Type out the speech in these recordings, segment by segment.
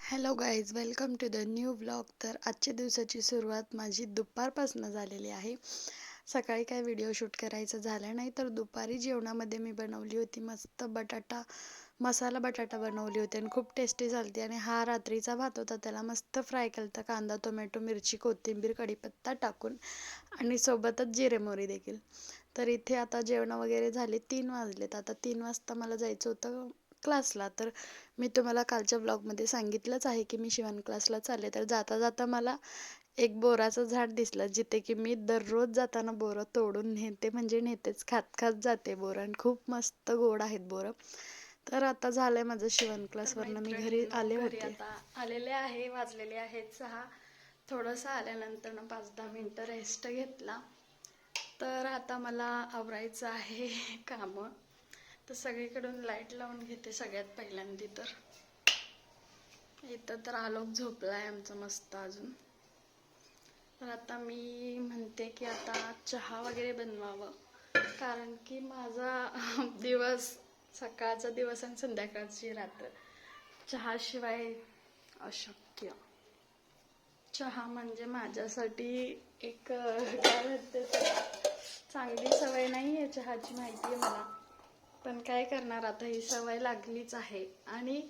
Hello guys, welcome to the new blog. तर आजच्या दिवसाची सुरुवात माझी दुपारपासून झालेली आहे. सकाळी काय व्हिडिओ शूट करायचं झालं नाही, तर दुपारी जेवणामध्ये मी बनवली होती मस्त मसाला बटाटा बनवली होती आणि खूप टेस्टी झाली. आणि हा रात्रीचा भात होता, त्याला मस्त फ्राय केलं होतं कांदा टोमॅटो मिरची कोथिंबीर कढीपत्ता टाकून, आणि सोबतच जिरे मोहरी देखील. तर इथे आता जेवण वगैरे झाले, 3 वाजलेत. आता 3 वाजता मला जायचं होतं क्लासला. तर मी तुम्हाला कालच्या ब्लॉगमध्ये सांगितलंच आहे की मी शिवण क्लासला चालले. तर जाता जाता मला एक बोराचं झाड दिसलं, जिथे की मी दररोज जाताना बोरं तोडून नेते, म्हणजे नेतेच, खात खात जाते बोरं. आणि खूप मस्त गोड आहेत बोरं. तर आता झालंय माझं शिवण क्लासवरनं मी घरी आले होते. आता आलेले आहे, वाजलेले आहेत 6. थोडंसं आल्यानंतर 5-10 मिनटं रेस्ट घेतला. तर आता मला आवरायचं आहे कामं. तर सगळीकडून लाईट लावून घेते सगळ्यात पहिल्यांदा. तर इथं तर आलोक झोपलाय आमचं मस्त अजून. तर आता मी म्हणते की आता चहा वगैरे बनवावं, कारण की माझा दिवस, सकाळचा दिवस आणि संध्याकाळची रात्र चहाशिवाय अशक्य. चहा म्हणजे माझ्यासाठी एक काय म्हणते, चांगली सवय नाही आहे चहाची, माहिती आहे मला, पण काय करणार, आता ही सवय लागलीच आहे. आणि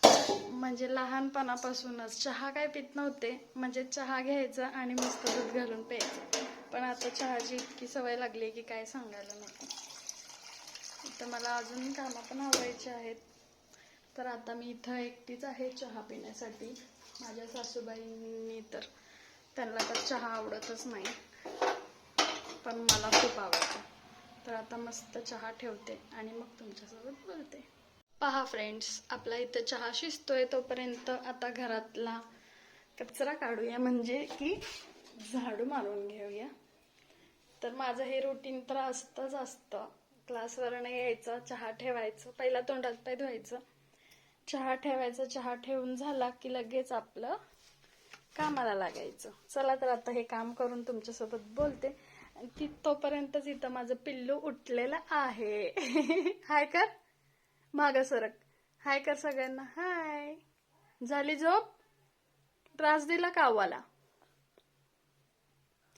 म्हणजे लहानपणापासूनच चहा काय पित नव्हते, म्हणजे चहा घ्यायचा आणि मस्त दूध घालून प्यायचं. पण आता चहाची इतकी सवय लागली की काय सांगायला नको. इथं मला अजून कामं पण आवरायची आहेत. तर आता मी इथं एकटीच आहे चहा पिण्यासाठी. माझ्या सासूबाईंनी तर, त्यांना तर चहा आवडतच नाही, पण मला खूप आवडतं. तर आता मस्त चहा ठेवते आणि मग तुमच्यासोबत बोलते. पहा फ्रेंड्स, आपला इथं चहा शिजतोय, तोपर्यंत आता घरातला कचरा काढूया, म्हणजे की झाडू मारून घेऊया. तर माझं हे रुटीन तर असतं. क्लासवरनं यायचं, चहा ठेवायचं, पहिला तोंडात पाय धुवायचं, चहा ठेवायचं, चहा ठेवून झाला की लगेच आपलं कामाला लागायचं. चला तर आता हे काम करून तुमच्यासोबत बोलते. तोपर्यंतच इथं माझं पिल्लू उठलेलं आहे. हाय कर, मागं सरक, हाय कर सगळ्यांना, हाय. झाली झोप? त्रास दिला का आवाला?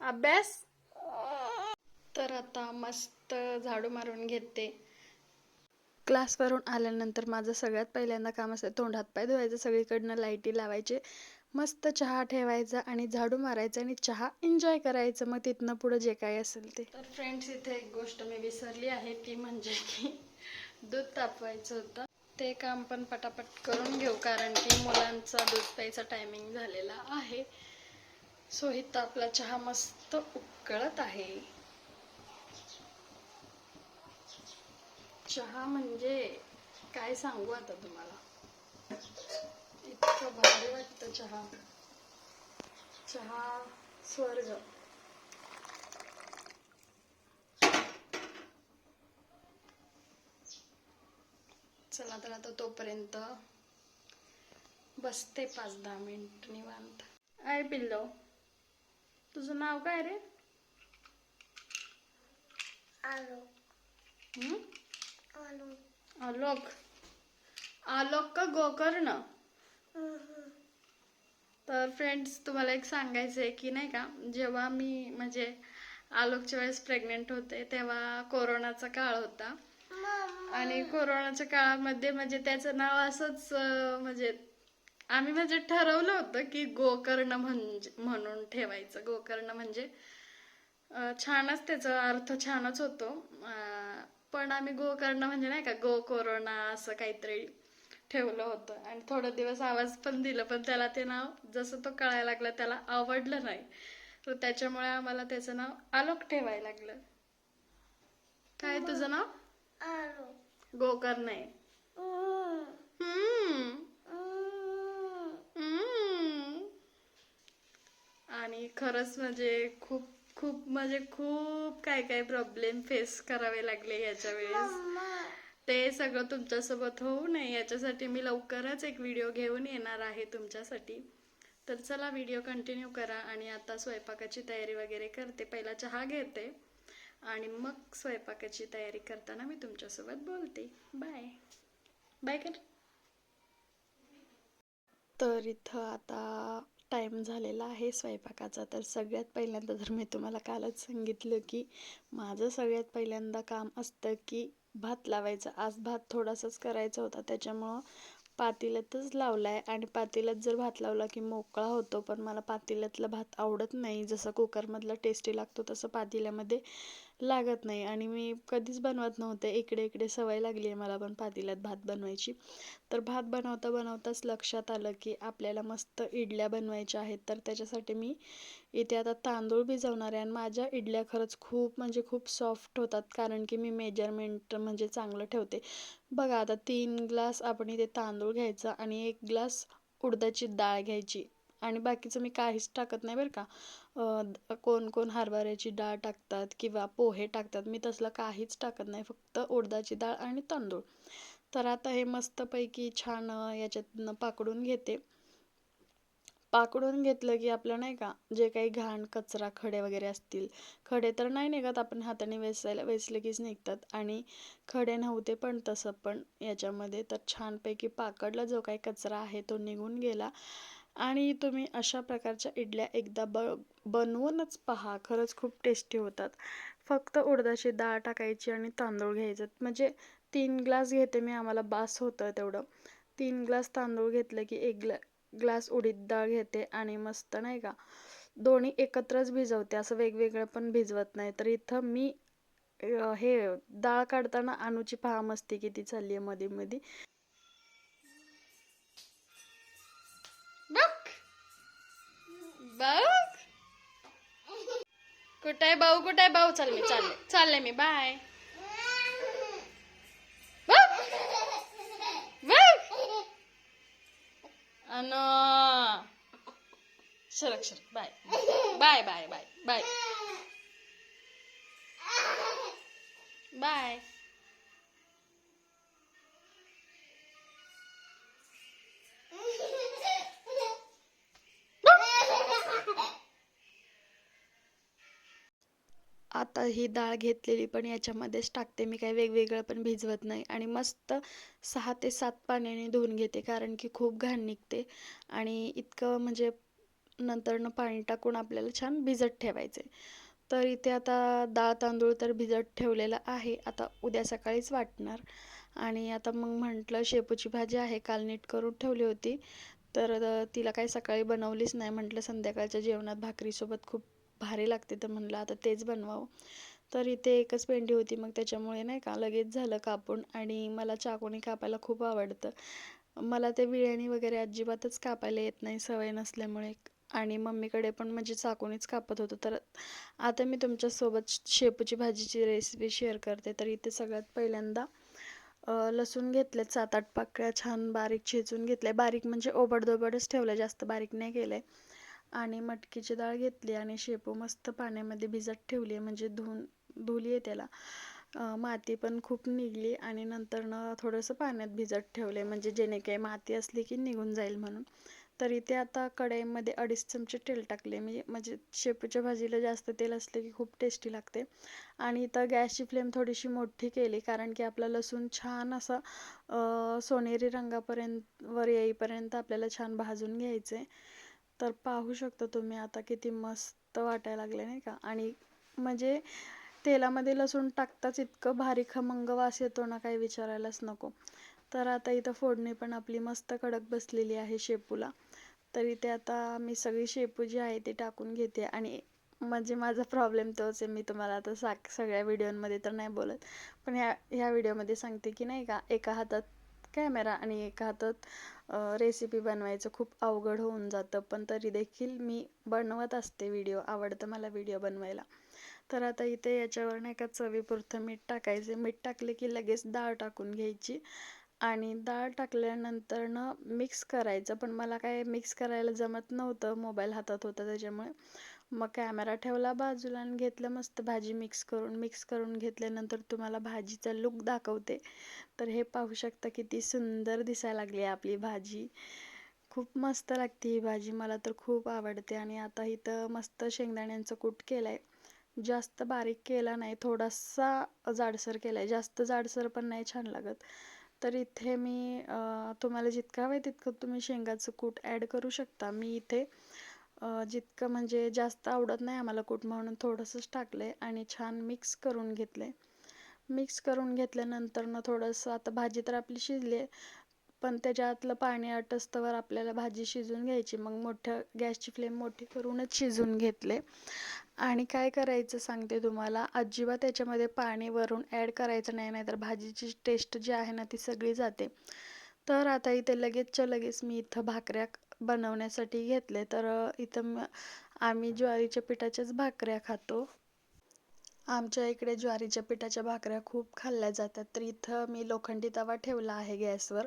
अभ्यास? तर आता मस्त झाडू मारून घेते. क्लासवरून आल्यानंतर माझं सगळ्यात पहिल्यांदा काम असतं तोंड हात पाय धुवायचं, सगळीकडनं लाईटी लावायचे, मस्त चहा ठेवायचा आणि झाडू मारायचं आणि चहा एन्जॉय करायचं. मग तिथनं पुढं जे काही असेल ते. तर फ्रेंड्स, इथे एक गोष्ट मी विसरली आहे, ती म्हणजे की दूध तापवायचं होतं. ते काम पण पटापट करून घेऊ, कारण की मुलांचा दूध प्यायचा टायमिंग झालेला आहे. सो इथं आपला चहा मस्त उकळत आहे. चहा म्हणजे काय सांगू आता तुम्हाला, इतकं भारी वाटतं चहा. चहा स्वर्ग. चला तर आता तोपर्यंत बसते 5-10 मिनिट निवांत. आय पिल्लो, तुझं नाव काय रे? आलोक. आलोक का गोकर्ण? तर फ्रेंड्स, तुम्हाला एक सांगायचं आहे की नाही का, जेव्हा मी म्हणजे आलोकच्या वेळेस प्रेग्नेंट होते, तेव्हा कोरोनाचा काळ होता. आणि कोरोनाच्या काळामध्ये म्हणजे त्याचं नाव असंच म्हणजे आम्ही म्हणजे ठरवलं होतं की गोकर्ण म्हणून ठेवायचं. गोकर्ण म्हणजे छानच, त्याचा अर्थ छानच होतो. पण आम्ही गोकर्ण म्हणजे नाही का, गो कोरोना असं काहीतरी ठेवलं होतं. आणि थोडे दिवस आवाज पण दिलं, पण त्याला ते नाव जसं तो कळायला लागला त्याला आवडलं नाही. तर त्याच्यामुळे आम्हाला त्याचं नाव आलोक ठेवायला लागलं. काय तुझं नाव? गोकर्ण आहे. आणि खरंच म्हणजे खूप खूप म्हणजे खूप काय काय प्रॉब्लेम फेस करावे लागले याच्या वेळेस. ते सगळं तुमच्यासोबत होऊ नये याच्यासाठी मी लवकरच एक व्हिडिओ घेऊन येणार आहे तुमच्यासाठी. तर चला, व्हिडिओ कंटिन्यू करा. आणि आता स्वयंपाकाची तयारी वगैरे करते. पहिला चहा घेते आणि मग स्वयंपाकाची तयारी करताना मी तुमच्यासोबत बोलते. बाय बाय कर. तर इथं आता टाईम झालेला आहे स्वयंपाकाचा. तर सगळ्यात पहिल्यांदा तर मी तुम्हाला कालच सांगितलं की माझं सगळ्यात पहिल्यांदा काम असतं की भात लावायचा. आज भात थोडासाच करायचा होता, त्याच्यामुळं पातेल्यातच लावलाय. आणि पातेल्यात जर भात लावला की मोकळा होतो, पण मला पातेल्यातला भात आवडत नाही. जसं कुकरमधला टेस्टी लागतो तसं पातेल्यामध्ये लागत नाही. आणि मी कधीच बनवत नव्हते, इकडे इकडे सवय लागली आहे मला पण पातेल्यात भात बनवायची. तर भात बनवता बनवताच लक्षात आलं की आपल्याला मस्त इडल्या बनवायच्या आहेत. तर त्याच्यासाठी मी इथे आता तांदूळ भिजवणार आहे. आणि माझ्या इडल्या खरंच खूप म्हणजे खूप सॉफ्ट होतात, कारण की मी मेजरमेंट म्हणजे चांगलं ठेवते. बघा आता 3 ग्लास आपण इथे तांदूळ घ्यायचा आणि 1 ग्लास उडदाची डाळ घ्यायची. आणि बाकीचं मी काहीच टाकत नाही बरं का. कोण कोण हरभऱ्याची डाळ टाकतात किंवा पोहे टाकतात, मी तसलं काहीच टाकत नाही, फक्त उडदाची डाळ आणि तांदूळ. तर आता हे मस्तपैकी छान याच्यातनं पाकडून घेते. पाकडून घेतलं की आपलं नाही का, जे काही घाण कचरा खडे वगैरे असतील, खडे तर नाही निघत, आपण हाताने वेचले कीच निघतात. आणि खडे नव्हते पण तसं पण याच्यामध्ये, तर छानपैकी पाकडला जो काही कचरा आहे तो निघून गेला. आणि तुम्ही अशा प्रकारच्या इडल्या एकदा बनवूनच पहा, खरंच खूप टेस्टी होतात. फक्त उडदाची डाळ टाकायची आणि तांदूळ घ्यायचं, म्हणजे 3 ग्लास घेते मी, आम्हाला बास होतं तेवढं. 3 ग्लास तांदूळ घेतलं की 1 ग्लास उडीद डाळ घेते आणि मस्त नाही का दोन्ही एकत्रच भिजवते, असं वेगवेगळं पण भिजवत नाही. तर इथं मी हे डाळ काढताना अनुची पहा मस्ती किती चालली आहे मध्ये मध्ये. बघ बघ कुठे आहे भाऊ, कुठे आहे भाऊ, चालले मी, बाय. अन सरक सरक, bye bye bye bye bye bye. आता ही डाळ घेतलेली पण याच्यामध्येच टाकते मी, काही वेगवेगळं पण भिजवत नाही. आणि मस्त 6 ते 7 पाण्याने धुवून घेते, कारण की खूप घाण निघते. आणि इतकं म्हणजे नंतरनं पाणी टाकून आपल्याला छान भिजत ठेवायचे. तर इथे आता डाळ तांदूळ तर भिजत ठेवलेलं आहे, आता उद्या सकाळीच वाटणार. आणि आता मग म्हटलं शेपूची भाजी आहे, काल नीट करून ठेवली होती, तर तिला काही सकाळी बनवलीच नाही. म्हटलं संध्याकाळच्या जेवणात भाकरीसोबत खूप भारी लागते, तर म्हणलं आता तेच बनवावं. तर इथे एकच पेंडी होती, मग त्याच्यामुळे नाही का लगेच झालं कापून. आणि मला चाकूने कापायला खूप आवडतं, मला ते विळ्याने वगैरे अजिबातच कापायला येत नाही, सवय नसल्यामुळे. आणि मम्मीकडे पण म्हणजे चाकूनेच कापत होतं. तर आता मी तुमच्यासोबत शेपूची भाजीची रेसिपी शेअर करते. तर इथे सगळ्यात पहिल्यांदा लसूण घेतलेत 7-8 पाकळ्या, छान बारीक चेचून घेतल्या, बारीक म्हणजे ओबडधोबडच ठेवलं, जास्त बारीक नाही केलंय. आणि मटकीची डाळ घेतली आणि शेपू मस्त पाण्यामध्ये भिजत ठेवली, म्हणजे धुली आहे त्याला. माती पण खूप निघली आणि नंतरनं थोडंसं पाण्यात भिजत ठेवले, म्हणजे जेणे काही माती असली की निघून जाईल म्हणून. तर इथे आता कढईमध्ये 2.5 चमचे तेल टाकले मी, म्हणजे शेपूच्या भाजीला जास्त तेल असले की खूप टेस्टी लागते. आणि इथं गॅसची फ्लेम थोडीशी मोठी केली, कारण की आपला लसूण छान असा सोनेरी रंगापर्यंत वर येईपर्यंत आपल्याला छान भाजून घ्यायचे. तर पाहू शकता तुम्ही आता किती मस्त वाटायला लागले नाही का. आणि म्हणजे तेलामध्ये लसूण टाकताच इतकं भारी खमंग वास येतो ना, काही विचारायलाच नको. तर आता इथं फोडणी पण आपली मस्त कडक बसलेली आहे शेपूला. तर इथे आता मी सगळी शेपू जी आहे ती टाकून घेते. आणि म्हणजे माझा प्रॉब्लेम तोच आहे, मी तुम्हाला आता सगळ्या व्हिडिओमध्ये तर नाही बोलत, पण ह्या व्हिडिओमध्ये सांगते की नाही का, एका हातात कॅमेरा आणि एका हातात रेसिपी बनवायचं खूप अवघड होऊन जातं. पण तरी देखील मी बनवत असते व्हिडिओ, आवडतं मला व्हिडिओ बनवायला. तर आता इथे याच्यावर नाही का चवीपुरतं मीठ टाकायचे, मीठ टाकले की लगेच डाळ टाकून घ्यायची. आणि डाळ टाकल्यानंतरनं मिक्स करायचं, पण मला काय मिक्स करायला जमत नव्हतं, मोबाईल हातात होता त्याच्यामुळे. मग कॅमेरा ठेवला बाजूला आणि घेतलं मस्त भाजी मिक्स करून घेतल्यानंतर तुम्हाला भाजीचा लुक दाखवते. तर हे पाहू शकता किती सुंदर दिसायला लागली आहे आपली भाजी. खूप मस्त लागते ही भाजी, मला तर खूप आवडते. आणि आता इथं मस्त शेंगदाण्यांचं कूट केलंय, जास्त बारीक केला नाही, थोडासा जाडसर केलाय, जास्त जाडसर पण नाही छान लागत. तर इथे मी तुम्हाला जितका हवं आहे तितकं तुम्ही शेंगाचं कूट ॲड करू शकता. मी इथे जितकं म्हणजे जास्त आवडत नाही आम्हाला कूट म्हणून थोडंसंच टाकले आणि छान मिक्स करून घेतले. मिक्स करून घेतल्यानंतर ना थोडंसं आता भाजी तर आपली शिजली आहे, पण त्याच्यातलं पाणी आटस्तवर आपल्याला भाजी शिजवून घ्यायची. मग मोठं गॅसची फ्लेम मोठी करूनच शिजवून घेतले. आणि काय करायचं सांगते तुम्हाला, अजिबात त्याच्यामध्ये पाणी वरून ॲड करायचं नाही, नाहीतर भाजीची टेस्ट जी आहे ना ती सगळी जाते. तर आता इथे लगेचच्या लगेच मी इथं भाकऱ्या बनवण्यासाठी घेतले. तर इथं आम्ही ज्वारीच्या पिठाच्याच भाकऱ्या खातो. आमच्या इकडे ज्वारीच्या पिठाच्या भाकऱ्या खूप खाल्ल्या जातात. तर इथं मी लोखंडी तवा ठेवला आहे गॅसवर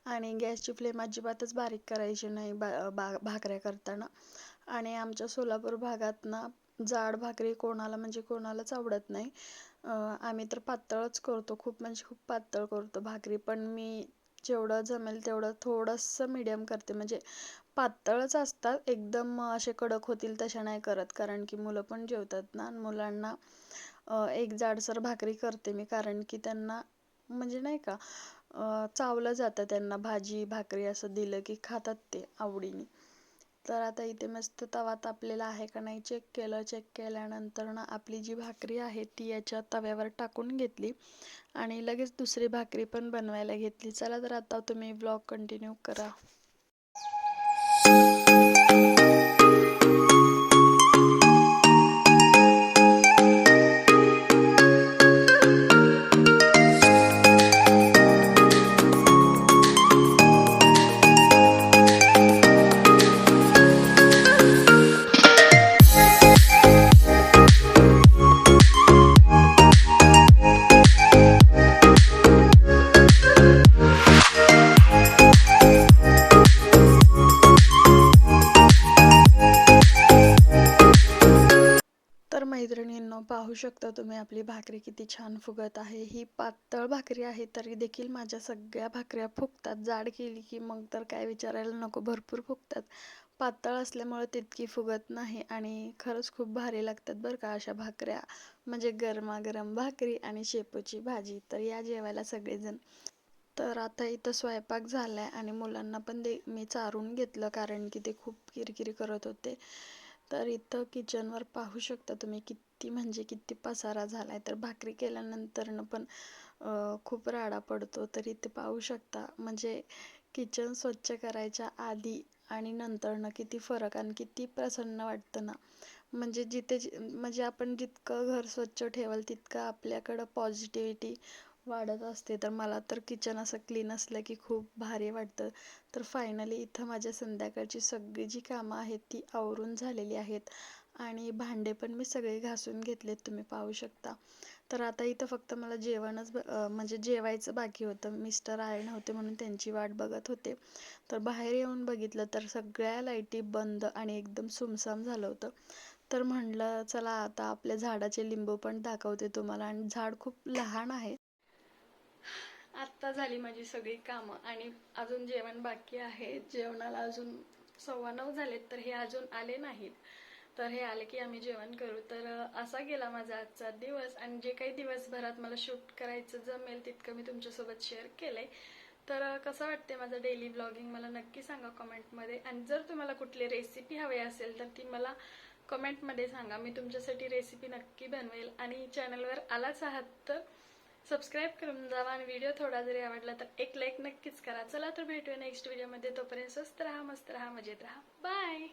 आणि गॅसची फ्लेम अजिबातच बारीक करायची नाही भाकऱ्या करताना. आणि आमच्या सोलापूर भागात ना जाड भाकरी कोणाला म्हणजे कोणालाच आवडत नाही. आम्ही तर पातळच करतो, खूप म्हणजे खूप पातळ करतो भाकरी. पण मी जेवढं जमेल तेवढं थोडंसं मीडियम करते, म्हणजे पातळच असतात, एकदम असे कडक होतील तशा नाही करत, कारण की मुलं पण जेवतात ना. मुलांना एक जाडसर भाकरी करते मी, कारण की त्यांना म्हणजे नाही का चावलं जातं, त्यांना भाजी भाकरी असं दिलं की खातात ते आवडीने. तर आता इथे मस्त तवा तापलेला आहे का नाही चेक केलं. चेक केल्यानंतर ना आपली जी भाकरी आहे ती याच्या तव्यावर टाकून घेतली आणि लगेच दुसरी भाकरी पण बनवायला घेतली. चला तर आता तुम्ही व्लॉग कंटिन्यू करा. तर मैत्रिणींनो, पाहू शकता तुम्ही आपली भाकरी किती छान फुगत आहे. ही पातळ भाकरी आहे तरी देखील माझ्या सगळ्या भाकऱ्या फुगतात. जाड केली की मग तर काय विचारायला नको, भरपूर फुगतात. पातळ असल्यामुळे तितकी फुगत नाही आणि खरंच खूप भारी लागतात बरं का अशा भाकऱ्या. म्हणजे गरमागरम भाकरी आणि शेपूची भाजी. तर या जेवायला सगळेजण. तर आता इथं स्वयंपाक झालाय आणि मुलांना पण मी चारून घेतलं, कारण की ते खूप किरकिरी करत होते. तर इथं किचनवर पाहू शकता तुम्ही किती म्हणजे किती पसारा झालाय. तर भाकरी केल्यानंतर पण खूप राडा पडतो. तर इथे पाहू शकता म्हणजे किचन स्वच्छ करायच्या आधी आणि नंतरनं किती फरक आणि किती प्रसन्न वाटतं ना. म्हणजे म्हणजे आपण जितकं घर स्वच्छ ठेवाल तितकं आपल्याकडं पॉझिटिव्हिटी वाढत असते. तर मला तर किचन असं क्लीन असलं की खूप भारी वाटतं. तर फायनली इथं माझ्या संध्याकाळची सगळी जी कामं आहेत ती आवरून झालेली आहेत आणि भांडे पण मी सगळे घासून घेतलेत, तुम्ही पाहू शकता. तर आता इथं फक्त मला जेवणच म्हणजे जेवायचं बाकी होतं. मिस्टर आले नव्हते म्हणून त्यांची वाट बघत होते. तर बाहेर येऊन बघितलं तर सगळ्या लाईटी बंद आणि एकदम सुमसाम झालं होतं. तर म्हणलं चला आता आपल्या झाडाचे लिंबू पण दाखवते तुम्हाला. आणि झाड खूप लहान आहे. आत्ता झाली माझी सगळी कामं आणि अजून जेवण बाकी आहे. जेवणाला अजून 9:15 झालेत, तर हे अजून आले नाहीत. तर हे आले की आम्ही जेवण करू. तर असा गेला माझा आजचा दिवस आणि जे काही दिवसभरात मला शूट करायचं जमेल तितकं मी तुमच्यासोबत शेअर केलंय. तर कसं वाटते माझं डेली ब्लॉगिंग मला नक्की सांगा कमेंटमध्ये. आणि जर तुम्हाला कुठली रेसिपी हवी असेल तर ती मला कमेंटमध्ये सांगा, मी तुमच्यासाठी रेसिपी नक्की बनवेल. आणि चॅनलवर आलाच आहात तर सबस्क्राईब करून जावा आणि व्हिडिओ थोडा जरी आवडला तर एक लाईक नक्कीच करा. चला तर भेटूया नेक्स्ट व्हिडिओमध्ये. तोपर्यंत स्वस्त राहा, मस्त राहा, मजेत राहा. बाय.